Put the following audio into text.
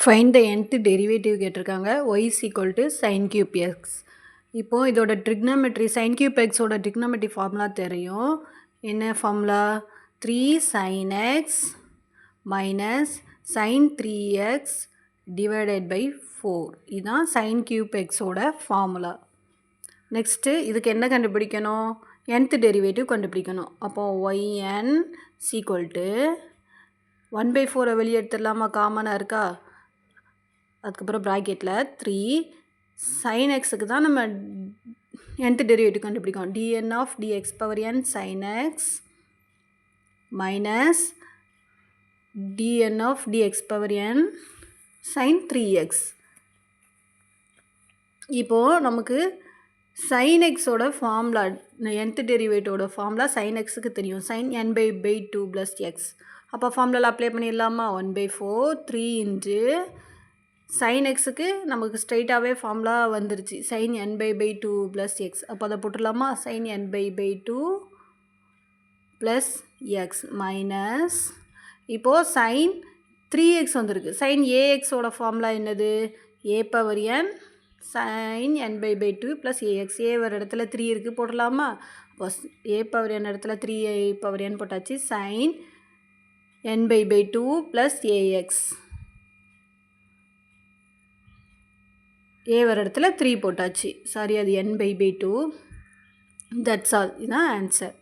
Find the nth derivative கேட்டிருக்காங்க. y is equal to sin cube x. இப்போது இதோட trigonometry sin cube xோட trigonometry formula தெரியும். என்ன formula? 3 sin x minus sin 3x divided by 4. இதுதான் sin cube xோட formula. Next இதுக்கு என்ன கண்டுபிடிக்கணும்? nth டெரிவேட்டிவ் கண்டுபிடிக்கணும். அப்போது yn is equal to 1/4 வெளியே எடுத்துடலாமா? காமனாக இருக்கா? அதுக்கப்புறம் ப்ராக்கெட்டில் 3 sin xக்கு தான் நம்ம nth டெரிவேட்டிவ் கண்டுபிடிக்கோம். dn of dx power n sin x minus dn of dx power n sin 3x. இப்போது நமக்கு sin xோட ஃபார்முலா nth டெரிவேட்டிவோட ஃபார்முலா sin xக்கு தெரியும். sin n/2 plus x. அப்போ ஃபார்முலாவில் அப்ளை பண்ணிடலாமா? 1/4 3 இன்ட்டு sin xக்கு நமக்கு ஸ்ட்ரைட்டாகவே ஃபார்முலா வந்துருச்சு. sin n/2 plus x. அப்போ அதை போட்டுடலாமா? sin n/2 plus x minus இப்போது sin 3x வந்திருக்கு. sin axோட ஃபார்முலா என்னது? a power n sin n/2 plus ax. a வர இடத்துல 3 இருக்குது, போடலாமா? அப்போ a power n இடத்துல 3 a power n போட்டாச்சு. sin n/2 plus ax. a வர இடத்துல 3 போட்டாச்சு. சாரி, அது n/2. That's all. இதுதான் ஆன்சர்.